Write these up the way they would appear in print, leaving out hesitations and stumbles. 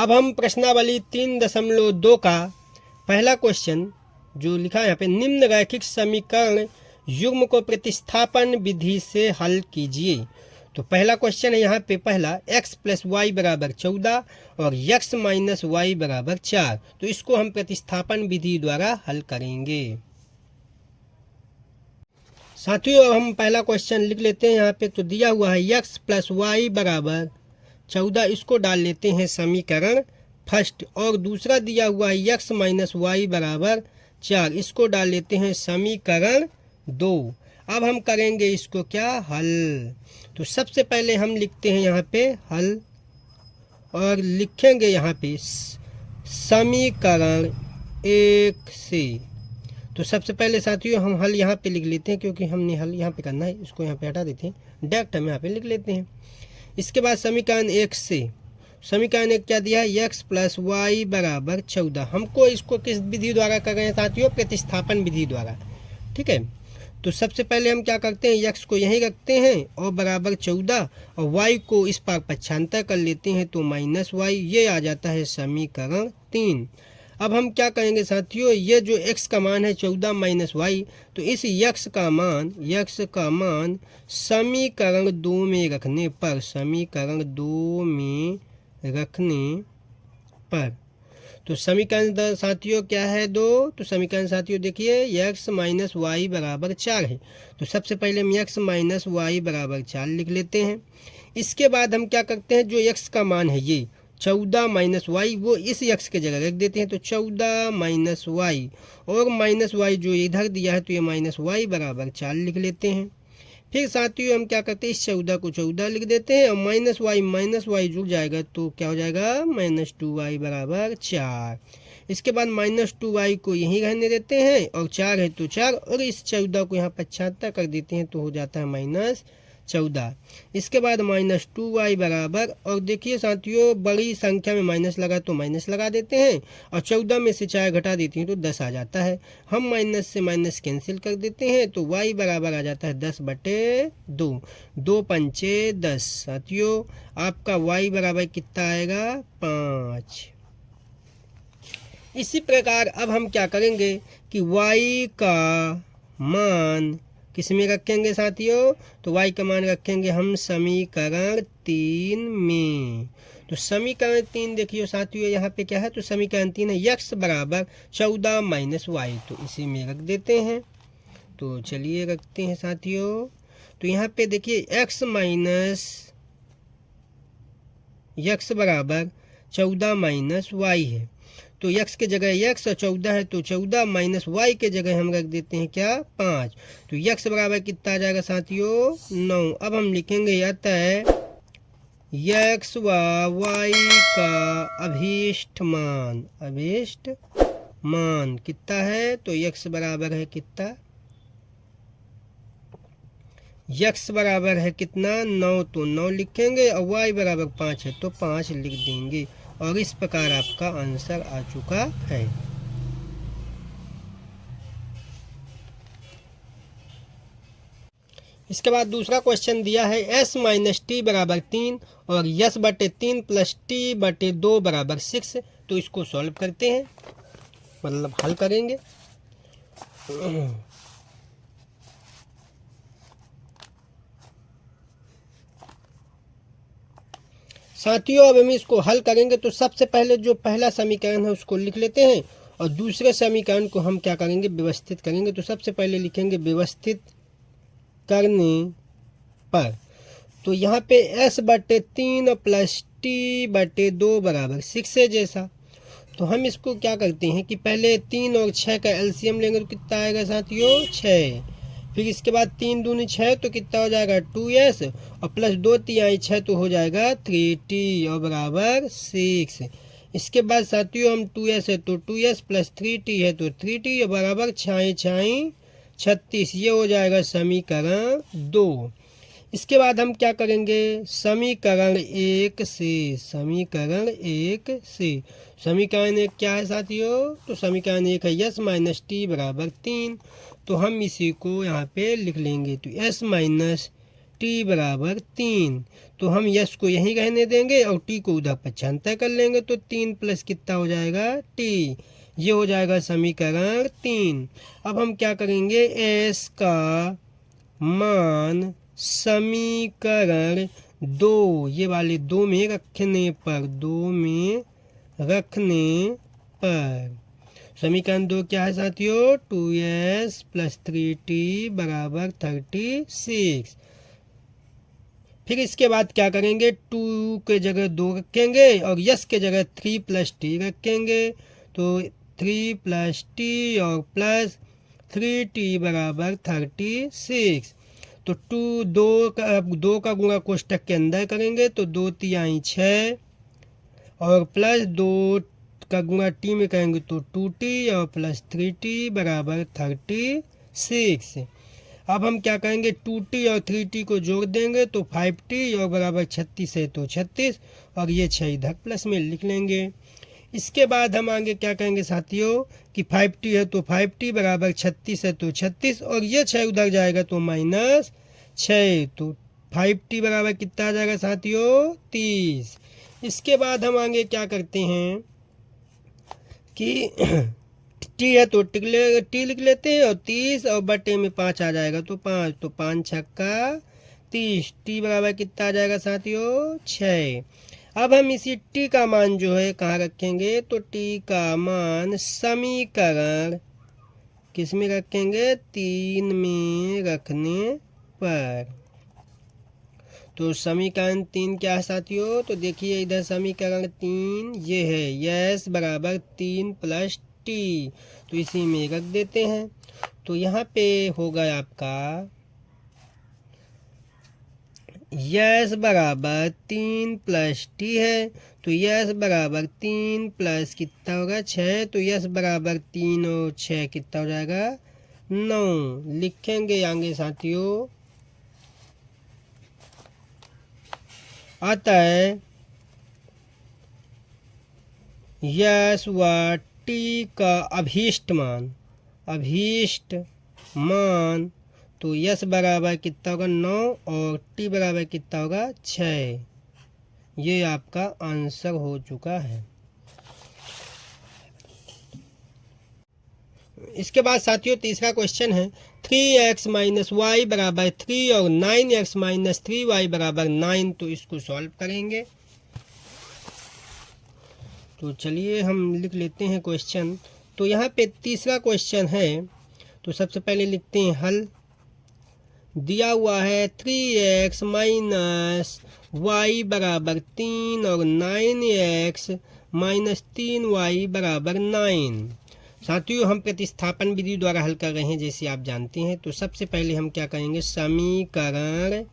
अब हम प्रश्नावली 3.2 का पहला क्वेश्चन जो लिखा है यहाँ पे, निम्न रैखिक समीकरण युग्म को प्रतिस्थापन विधि से हल कीजिए। तो पहला क्वेश्चन है यहाँ पे, पहला x + y = 14 और x - y = 4। तो इसको हम प्रतिस्थापन विधि द्वारा हल करेंगे। साथियों अब हम पहला क्वेश्चन लिख लेते हैं यहाँ पे। तो दिया हुआ है x + y = 14, इसको डाल लेते हैं समीकरण फर्स्ट। और दूसरा दिया हुआ है x - y = 4, इसको डाल लेते हैं समीकरण 2। अब हम करेंगे इसको क्या, हल। तो सबसे पहले हम लिखते हैं यहाँ पे हल और लिखेंगे यहाँ पे समीकरण 1 से। तो सबसे पहले साथियों हम हल यहाँ पे लिख लेते हैं, क्योंकि हमने हल यहाँ पे करना है, इसको यहाँ पे हटा देते हैं, डायरेक्ट हम यहाँ पे लिख लेते हैं। इसके बाद समीकरण 1 से, समीकरण 1 क्या दिया है, x + y = 14। हमको इसको किस विधि द्वारा कर रहे हैं साथियों, प्रतिस्थापन विधि द्वारा। ठीक है, तो सबसे पहले हम क्या करते हैं, x को यहीं रखते हैं और बराबर 14 और y को इस पार पक्षांतर कर लेते हैं तो -y, ये आ जाता है समीकरण 3। अब हम क्या करेंगे साथियों, ये जो x का मान है 14 - y, तो इस x का मान समीकरण 2 में रखने पर, समीकरण 2 में रखने पर, तो समीकरण साथियों क्या है 2। तो समीकरण साथियों देखिए x - y = 4 है। तो सबसे पहले हम x - y = 4 लिख लेते हैं। इसके बाद हम क्या करते हैं, जो x का मान है ये 14 - y, वो इस x के जगह रख देते हैं। तो 14 - y और -y जो इधर दिया है, तो ये -y = 4 लिख लेते हैं। फिर साथियों हम क्या करते हैं, इस 14 को 14 लिख देते हैं और -y जुड़ जाएगा तो क्या हो जाएगा, -2y = 4। इसके बाद -2y को यहीं रहने देते हैं और 4 है तो 4, और इस 14 को यहाँ पक्षांतर कर देते हैं तो हो जाता है -14। इसके बाद -2y बराबर, और देखिए साथियों बड़ी संख्या में माइनस लगा तो माइनस लगा देते हैं और 14 में से 4 घटा देते हैं तो 10 आ जाता है। हम माइनस से माइनस कैंसिल कर देते हैं तो y बराबर आ जाता है 10/2, 2 पंचे 10। साथियों आपका y बराबर कितना आएगा, 5। इसी प्रकार अब हम क्या करेंगे कि y का मान किस में रखेंगे साथियों, तो y का मान रखेंगे हम समीकरण 3 में। तो समीकरण 3 देखिए साथियों यहाँ पे क्या है, तो समीकरण 3 है x बराबर 14 - y, तो इसी में रख देते हैं। तो चलिए रखते हैं साथियों। तो यहाँ पे देखिए x बराबर 14 - y है, तो x के जगह x और 14 है तो 14 - y के जगह हम रख देते हैं क्या, 5। तो x बराबर कितना आ जाएगा साथियों, 9। अब हम लिखेंगे अतः x व y का अभीष्ट मान कितना है, तो x बराबर है कितना, x बराबर है कितना 9, तो 9 लिखेंगे और y बराबर 5 है तो 5 लिख देंगे। और इस प्रकार आपका आंसर आ चुका है। इसके बाद दूसरा क्वेश्चन दिया है s - t = 3 और s/3 + t/2 = 6। तो इसको सॉल्व करते हैं, मतलब हल करेंगे। साथियों अब हम इसको हल करेंगे तो सबसे पहले जो पहला समीकरण है उसको लिख लेते हैं और दूसरे समीकरण को हम क्या करेंगे, व्यवस्थित करेंगे। तो सबसे पहले लिखेंगे व्यवस्थित करने पर, तो यहाँ पे s/3 + t/2 = 6 है जैसा। तो हम इसको क्या करते हैं कि पहले 3 और 6 का एलसीएम लेंगे तो कितना आएगा साथियों, 6। फिर इसके बाद 3 दूनी 6 तो कितना हो जाएगा 2s और +2 तिहाई 6 तो हो जाएगा 3t और बराबर 6। इसके बाद साथियों हम 2s है तो 2s + 3t है तो 3t और बराबर 6 36, ये हो जाएगा समीकरण 2। इसके बाद हम क्या करेंगे, समीकरण 1 से, समीकरण 1 क्या है साथियों, तो समीकरण 1 है s - t = 3। तो हम इसी को यहाँ पे लिख लेंगे। तो s - टी बराबर 3। तो हम यस को यहीं रहने देंगे और टी को उधर पक्षांतर कर लेंगे, तो 3 प्लस कितना हो जाएगा टी। ये हो जाएगा समीकरण 3। अब हम क्या करेंगे, एस का मान समीकरण 2, ये वाले 2 में रखने पर समीकरण 2 क्या है साथियों, 2s + 3t बराबर 36। फिर इसके बाद क्या करेंगे, 2 के जगह 2 रखेंगे और यस के जगह 3 + t रखेंगे, तो 3 + t और प्लस 3t बराबर 36। तो 2 का गुणा कोष्टक के अंदर करेंगे, तो 2 तिहाई 6 और प्लस 2 का गुणा टी में करेंगे तो 2t और प्लस 3t बराबर 36। अब हम क्या करेंगे, 2t और 3t को जोड़ देंगे तो 5t और बराबर 36 है तो 36, और ये 6 इधर प्लस में लिख लेंगे। इसके बाद हम आगे क्या करेंगे साथियों कि 5t है तो 5t बराबर 36 है तो 36, और ये 6 उधर जाएगा तो -6, तो 5t बराबर कितना आ जाएगा साथियों 30। इसके बाद हम आगे क्या करते हैं कि टी है तो टी लिख लेते हैं, और 30 और बटे में 5 आ जाएगा तो 5, तो 5 छक्का 30, टी बराबर कितना आ जाएगा साथियों 6। अब हम इसी टी का मान जो है कहाँ रखेंगे, तो टी का मान समीकरण किस में रखेंगे, 3 में रखने पर। तो समीकरण 3 क्या है साथियों, तो देखिए इधर समीकरण 3 ये है, यस बराबर 3 + टी, तो इसी में रख देते हैं। तो यहाँ पे होगा आपका यस बराबर 3 + टी है, तो यस बराबर 3 प्लस कितना होगा 6, तो यस बराबर 3 और 6 कितना हो जाएगा 9। लिखेंगे आगे साथियों, अतः यस व टी का अभीष्ट मान तो यस बराबर कितना होगा 9 और टी बराबर कितना होगा 6। ये आपका आंसर हो चुका है। इसके बाद साथियों तीसरा क्वेश्चन है 3x - y बराबर 3 और 9x - 3y बराबर 9। तो इसको सॉल्व करेंगे। तो चलिए हम लिख लेते हैं क्वेश्चन। तो यहाँ पे तीसरा क्वेश्चन है, तो सबसे पहले लिखते हैं हल। दिया हुआ है 3x - y बराबर 3 और 9x - 3y बराबर 9। साथियों हम प्रतिस्थापन विधि द्वारा हल कर रहे हैं जैसे आप जानते हैं। तो सबसे पहले हम क्या करेंगे, समीकरण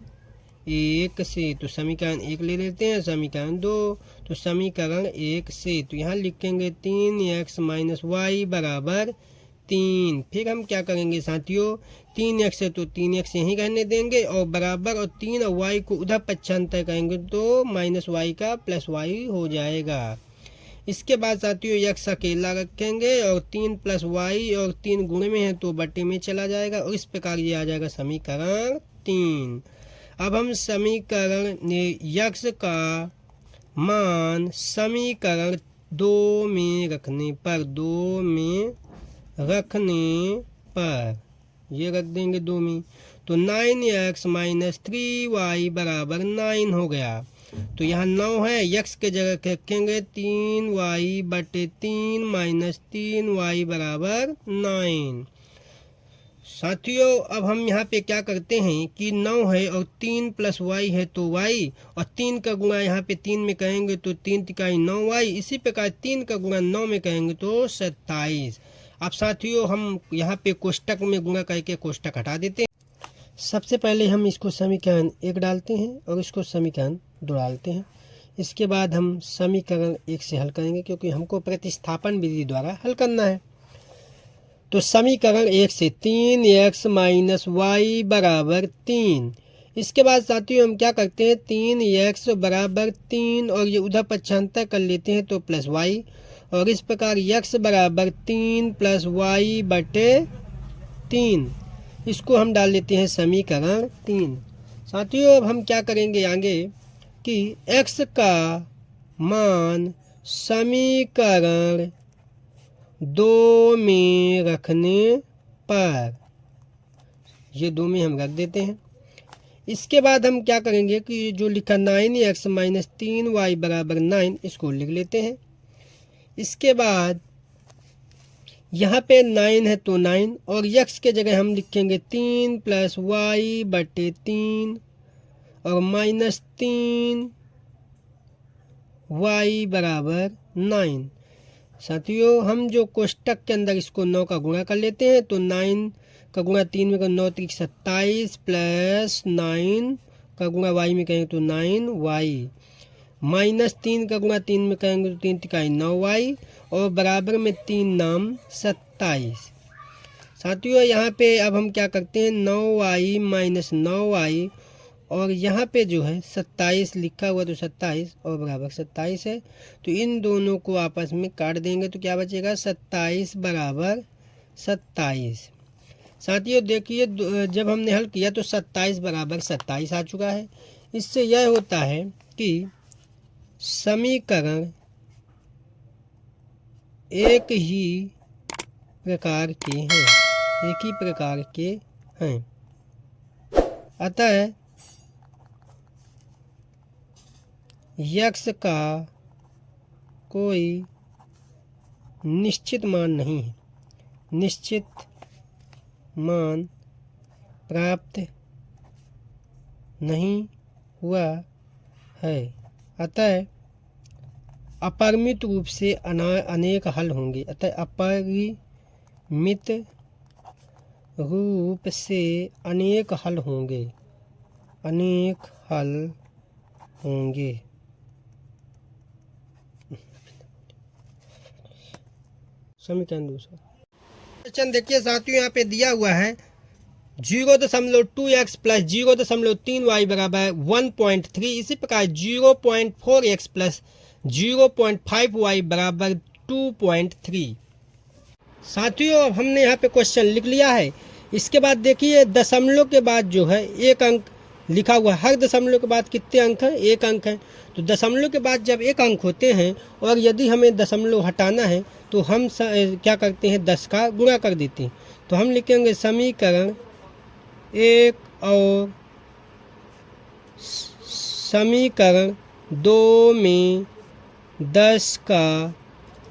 1 से, तो समीकरण 1 ले लेते हैं, समीकरण 2, तो समीकरण 1 से तो यहाँ लिखेंगे 3x - y बराबर 3। फिर हम क्या करेंगे साथियों, 3x है तो 3x यहीं रहने देंगे और बराबर, और 3 और y को उधर पक्षांतर करेंगे तो -y का +y हो जाएगा। इसके बाद साथियों x अकेला रखेंगे और 3 + y, और 3 गुण में है तो बटे में चला जाएगा, और इस प्रकार ये आ जाएगा समीकरण 3। अब हम समीकरण x का मान समीकरण 2 में रखने पर ये रख देंगे 2 में, तो 9x - 3y बराबर 9 हो गया। तो यहाँ 9 है, x के जगह रखेंगे 3y बटे 3 - 3y बराबर 9। साथियों अब हम यहाँ पे क्या करते हैं कि 9 है और 3 + y है तो y, और 3 का गुणा यहाँ पे 3 में करेंगे तो 3 तिकाई 9y, इसी प्रकार 3 का गुणा 9 में करेंगे तो 27। अब साथियों हम यहाँ पे कोष्टक में गुणा करके कोष्टक हटा देते हैं। सबसे पहले हम इसको समीकरण 1 डालते हैं और इसको समीकरण 2 डालते हैं। इसके बाद हम समीकरण 1 से हल करेंगे क्योंकि हमको प्रतिस्थापन विधि द्वारा हल करना है। तो समीकरण 1 से 3x - y बराबर 3। इसके बाद साथियों हम क्या करते हैं, 3x बराबर 3 और ये उधर पक्षांतर कर लेते हैं तो +y, और इस प्रकार x बराबर 3 + y बटे 3, इसको हम डाल लेते हैं समीकरण 3। साथियों अब हम क्या करेंगे आगे कि x का मान समीकरण 2 में रखने पर, ये 2 में हम रख देते हैं। इसके बाद हम क्या करेंगे कि जो लिखा 9x माइनस 3y बराबर 9, इसको लिख लेते हैं। इसके बाद यहाँ पे 9 है तो 9, और x के जगह हम लिखेंगे 3 प्लस वाई बटे 3 और माइनस 3 y बराबर 9। साथियों हम जो कोष्टक के अंदर इसको 9 का गुणा कर लेते हैं, तो 9 का गुणा 3 में करेंगे 9 3 27 प्लस 9 का गुणा y में करेंगे तो 9y माइनस 3 का गुणा 3 में करेंगे तो 3 तिकाई 9y और बराबर में 3 नाम 27। साथियों यहाँ पे अब हम क्या करते हैं 9y माइनस 9y और यहाँ पे जो है 27 लिखा हुआ तो 27 और बराबर 27 है, तो इन दोनों को आपस में काट देंगे तो क्या बचेगा 27 बराबर 27। साथियों देखिए जब हमने हल किया तो 27 बराबर 27 आ चुका है। इससे यह होता है कि समीकरण एक ही प्रकार के हैं, अतः x का कोई निश्चित मान नहीं है, निश्चित मान प्राप्त नहीं हुआ है, अतः अपरिमित रूप से अनेक हल होंगे। अतः अपरिमित रूप से अनेक हल होंगे, समीकरण दूसरा क्वेश्चन देखिए साथियों, यहाँ पे दिया हुआ है 0.2x प्लस 0.3y बराबर 1.3। इसी प्रकार 0.4x प्लस 0.5y बराबर 2.3। साथियों अब हमने यहाँ पे क्वेश्चन लिख लिया है। इसके बाद देखिए दशमलव के बाद जो है एक अंक लिखा हुआ है। हर दशमलव के बाद कितने अंक हैं? एक अंक है। तो दशमलव के बाद जब एक अंक होते हैं और यदि हमें दशमलव हटाना है तो हम क्या करते हैं 10 का गुणा कर देते हैं। तो हम लिखेंगे समीकरण 1 और समीकरण 2 में 10 का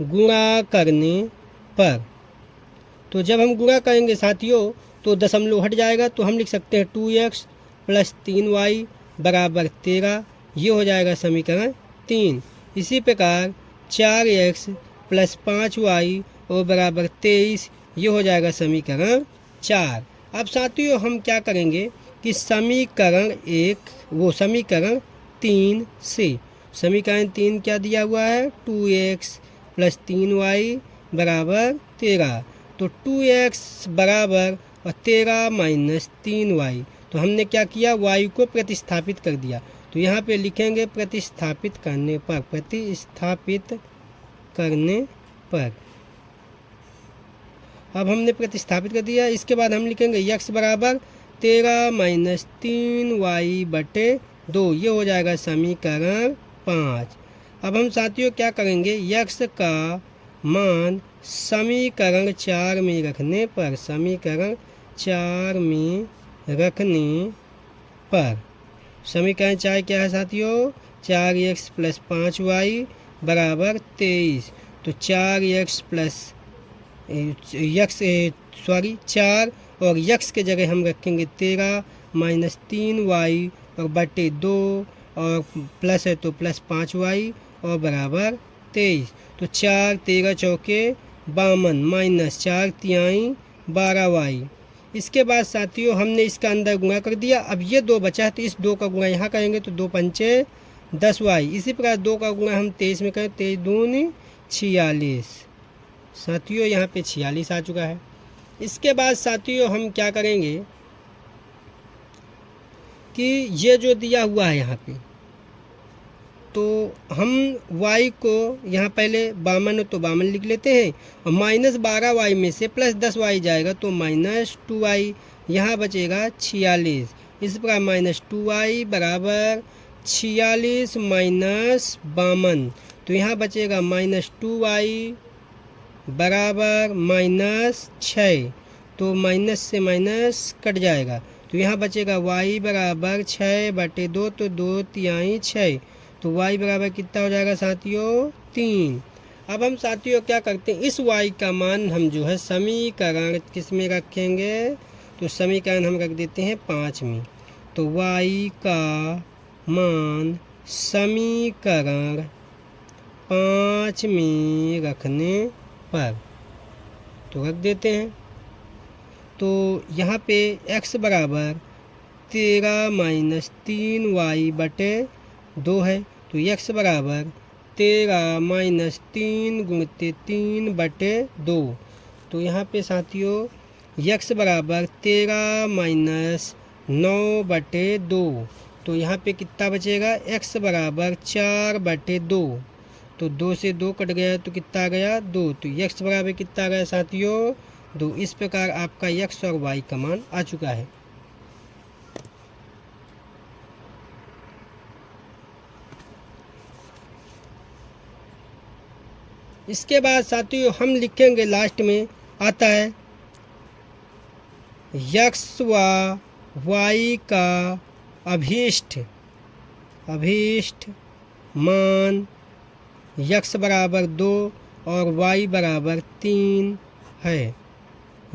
गुणा करने पर, तो जब हम गुणा करेंगे साथियों तो दशमलव हट जाएगा, तो हम लिख सकते हैं 2x प्लस 3y बराबर 13, ये हो जाएगा समीकरण 3। इसी प्रकार 4x प्लस 5y और बराबर 23, ये हो जाएगा समीकरण 4। अब साथियों हम क्या करेंगे कि समीकरण 3 से समीकरण 3 क्या दिया हुआ है 2x प्लस 3y बराबर 13, तो 2x बराबर 13 माइनस 3y, तो हमने क्या किया y को प्रतिस्थापित कर दिया। तो यहाँ पे लिखेंगे प्रतिस्थापित करने पर, अब हमने प्रतिस्थापित कर दिया। इसके बाद हम लिखेंगे x बराबर 13 माइनस 3y बटे 2, ये हो जाएगा समीकरण 5। अब हम साथियों क्या करेंगे x का मान समीकरण 4 में रखने पर, समीकरण 4 क्या है साथियों 4x प्लस 5y बराबर 23, तो 4x प्लस 4 और x के जगह हम रखेंगे 13 माइनस 3y और बटे 2 और प्लस है तो प्लस 5y और बराबर 23, तो 4 13 चौके 52 माइनस 4 तिहाई 12y। इसके बाद साथियों हमने इसका अंदर गुणा कर दिया। अब ये 2 बचा है तो इस 2 का गुणा यहाँ करेंगे तो 2 पंचे 10y। इसी प्रकार 2 का गुणा हम 23 में करें, 23 दूनी 46। साथियों यहाँ पे 46 आ चुका है। इसके बाद साथियों हम क्या करेंगे कि ये जो दिया हुआ है यहाँ पे, तो हम y को यहाँ पहले 52 तो 52 लिख लेते हैं और माइनस 12y में से प्लस 10y जाएगा तो माइनस 2y, यहाँ बचेगा 46। इस प्रकार -2y बराबर 46 माइनस 52। तो यहाँ बचेगा -2y बराबर -6। तो माइनस से माइनस कट जाएगा, तो यहाँ बचेगा y बराबर 6/2। तो 2 तिहाई 6। तो y बराबर कितना हो जाएगा साथियों? 3। अब हम साथियों क्या करते हैं, इस y का मान हम जो है समीकरण किस में रखेंगे? तो समीकरण हम रख देते हैं 5 में। तो y का मान समीकरण 5 में रखने पर तो रख देते हैं। तो यहाँ पे x बराबर 13 माइनस 3y/2 है। तो x बराबर 13 माइनस 3 गुणित 3/2। तो यहाँ पे साथियों x बराबर 13 माइनस 9/2। तो यहाँ पे कितना बचेगा? x बराबर 4/2। तो 2 से 2 कट गया तो कितना आ गया? 2। तो x बराबर कितना आ गया साथियों? 2। इस प्रकार आपका x और y का मान आ चुका है। इसके बाद साथियों हम लिखेंगे, लास्ट में आता है x व y का अभीष्ट मान x बराबर 2 और y बराबर 3 है।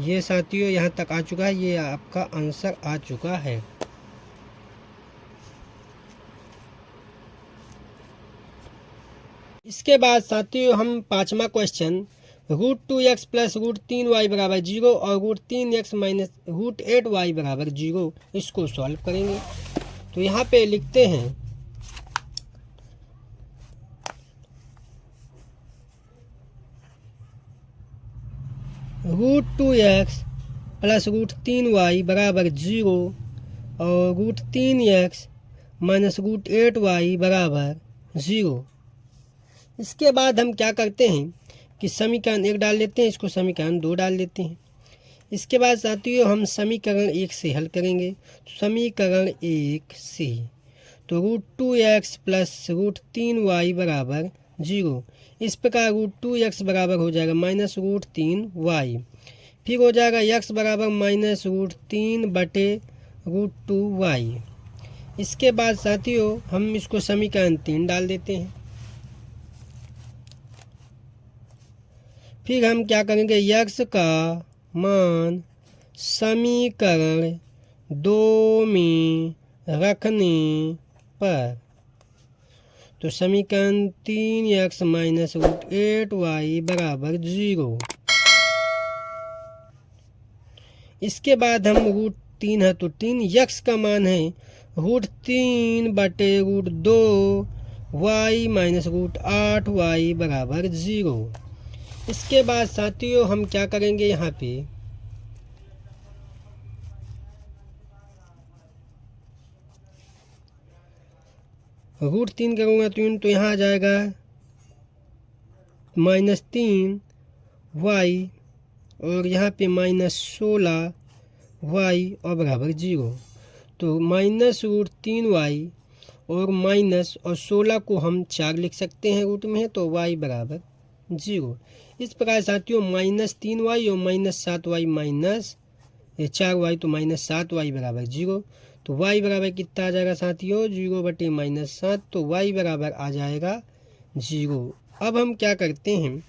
ये साथियों यहाँ तक आ चुका है, ये आपका आंसर आ चुका है। इसके बाद साथियों हम 5वां क्वेश्चन √2x प्लस √3y बराबर 0 और √3x माइनस √8y बराबर 0 इसको सॉल्व करेंगे। तो यहाँ पे लिखते हैं √2x प्लस √3y बराबर 0 और √3x माइनस √8y बराबर 0। इसके बाद हम क्या करते हैं कि समीकरण 1 डाल लेते हैं, इसको समीकरण 2 डाल देते हैं। इसके बाद साथियों हम समीकरण 1 से हल करेंगे। समीकरण 1 से तो √2x प्लस √3y बराबर 0। इस प्रकार √2x बराबर हो जाएगा माइनस √3y। फिर हो जाएगा x बराबर माइनस √3/√2y। इसके बाद साथियों हम इसको समीकरण 3 डाल देते हैं। फिर हम क्या करेंगे, x का मान समीकरण 2 में रखने पर तो समीकरण 3x माइनस √8y बराबर 0। इसके बाद हम √3 है तो 3x का मान है √3/√2y माइनस √8y बराबर 0। इसके बाद साथियों हम क्या करेंगे, यहाँ पे √3 करूँगा तो यहाँ आ जाएगा -3y और यहाँ पे -16y और बराबर 0। तो -√3y और माइनस और 16 को हम 4 लिख सकते हैं, रूट में है तो y बराबर 0। इस प्रकार साथियों -3y और -7y माइनस 4y तो -7y बराबर 0। तो y बराबर कितना आ जाएगा साथियों? 0/-7। तो y बराबर आ जाएगा 0। अब हम क्या करते हैं,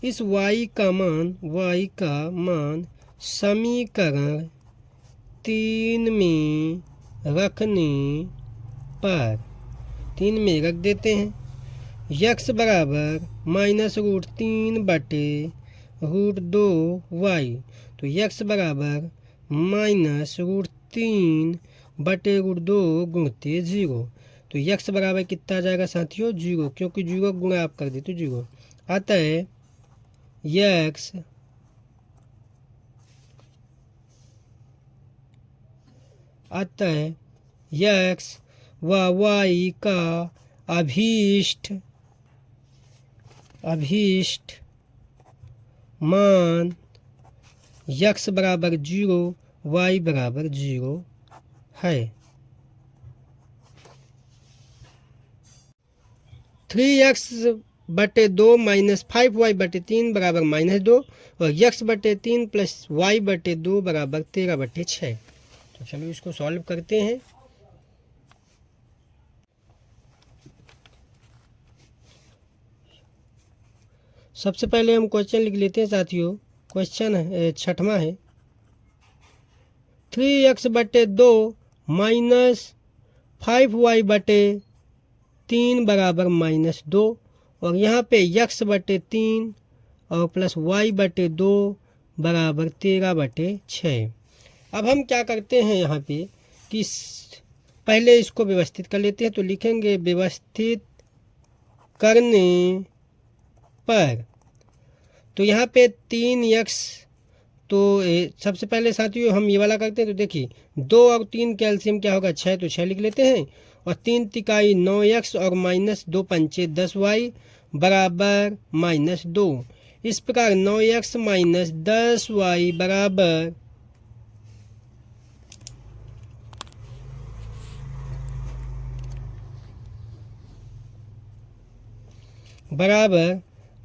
इस y का मान समीकरण 3 में रखने पर 3 में रख देते हैं। x बराबर -√3/√2y। तो x बराबर -√3/√2 गुणित 0। तो x बराबर कितना आ जाएगा साथियों? 0, क्योंकि 0 गुणा आप कर देते 0 आता है। x आता है x व y का अभीष्ट मान x बराबर 0 y बराबर 0 है। 3x/2 माइनस 5y/3 बराबर -2 और x/3 प्लस y/2 बराबर 13/6। तो चलो इसको सॉल्व करते हैं। सबसे पहले हम क्वेश्चन लिख लेते हैं साथियों। क्वेश्चन है 6वां है 3x/2 माइनस 5y/3 बराबर -2 और यहाँ पे x/3 और प्लस y/2 बराबर 13/6। अब हम क्या करते हैं यहाँ पे कि पहले इसको व्यवस्थित कर लेते हैं। तो लिखेंगे व्यवस्थित करने पर, तो यहाँ पे 3x, तो सबसे पहले साथियों हम ये वाला करते हैं। तो देखिए 2 और 3 कैल्शियम क्या होगा 6, तो 6 लिख लेते हैं और 3 तिकाई 9x और -2 पंचे 10y बराबर -2। इस प्रकार 9x माइनस 10y बराबर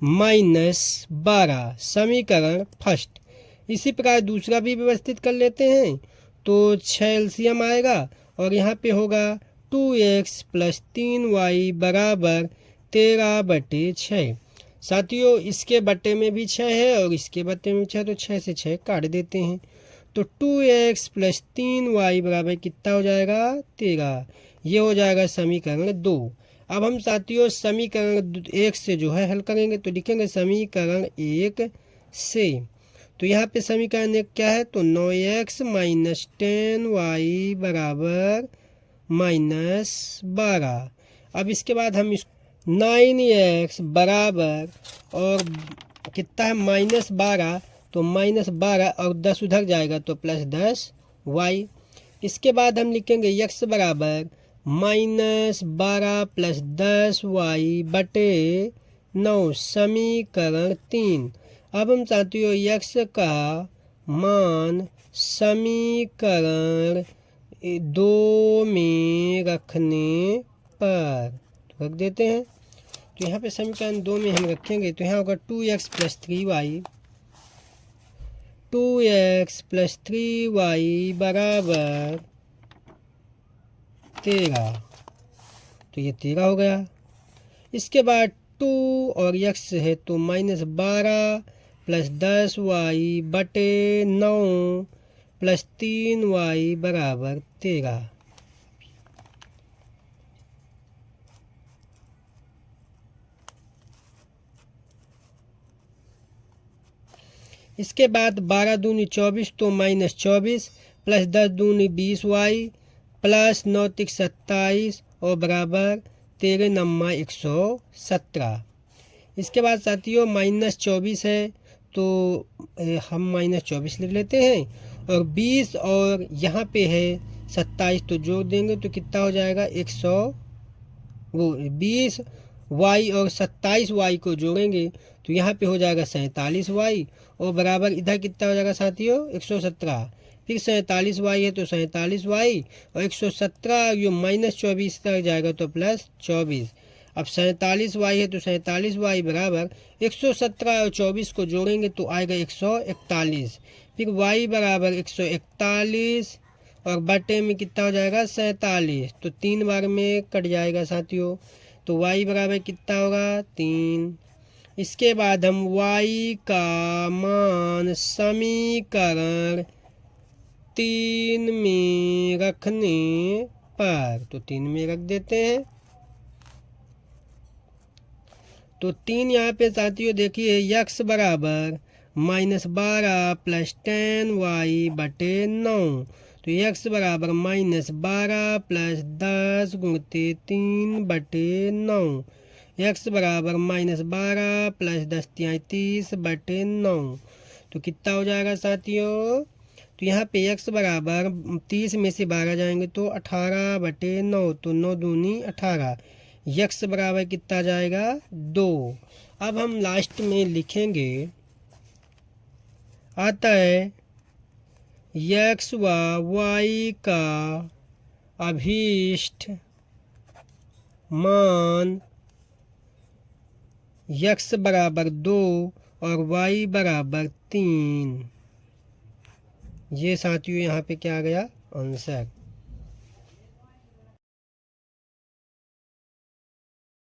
-12 समीकरण फर्स्ट। इसी प्रकार दूसरा भी व्यवस्थित कर लेते हैं। तो 6 एलसीएम आएगा और यहाँ पे होगा 2x प्लस 3y बराबर 13/6। साथियों इसके बट्टे में भी 6 है और इसके बट्टे में 6, तो 6 से 6 काट देते हैं। तो 2x प्लस 3y बराबर कितना हो जाएगा 13। ये हो जाएगा समीकरण 2। अब हम साथियों समीकरण 1 से जो है हल करेंगे। तो लिखेंगे समीकरण 1 से, तो यहाँ पे समीकरण 1 क्या है, तो 9x माइनस 10y बराबर -12। अब इसके बाद हम इस 9x बराबर और कितना है -12, तो -12 और 10 उधर जाएगा तो +10y। इसके बाद हम लिखेंगे x बराबर -12 प्लस 10y/9 समीकरण 3। अब हम साथियों x का मान समीकरण 2 में रखने पर रख देते हैं। तो यहाँ पे समीकरण 2 में हम रखेंगे तो यहाँ होगा 2x प्लस 3y बराबर 13। तो ये 13 हो गया। इसके बाद 2 और x है तो -12 प्लस 10y/9 प्लस 3y बराबर 13। इसके बाद 12 दूनी 24, तो -24 प्लस 10 दूनी 20y प्लस 9 तिक 27 और बराबर 13 नम्मा 117। इसके बाद साथियों -24 है तो हम -24 लिख लेते हैं और 20 और यहाँ पे है 27, तो जोड़ देंगे तो कितना हो जाएगा 20 y और 27 y को जोड़ेंगे तो यहाँ पे हो जाएगा 47 y और बराबर इधर कितना हो जाएगा साथियों 117। फिर 47 y है तो 47 y और 117 ये -24 तक जाएगा तो +24। अब 47 y है तो 47 y बराबर 117 और 24 को जोड़ेंगे तो आएगा 141। फिर y बराबर 141 और बटे में कितना हो जाएगा 47, तो 3 बार में कट जाएगा साथियों। तो y बराबर कितना होगा 3। इसके बाद हम y का मान समीकरण 3 में रखने पर, तो 3 में रख देते हैं। तो 3 यहाँ पे साथियों देखिए x बराबर -12 प्लस 10y/9, तो x बराबर -12 प्लस 10 गुणित 3/9, x बराबर -12 प्लस 10 33/9। तो कितना हो जाएगा साथियों, तो यहाँ पे x बराबर 30 में से 12 जाएंगे तो 18/9, तो 9 दूनी 18। x बराबर कितना जाएगा 2। अब हम लास्ट में लिखेंगे आता है x व y का अभीष्ट मान x बराबर 2 और y बराबर 3। ये साथियों यहाँ पे क्या आ गया आंसर।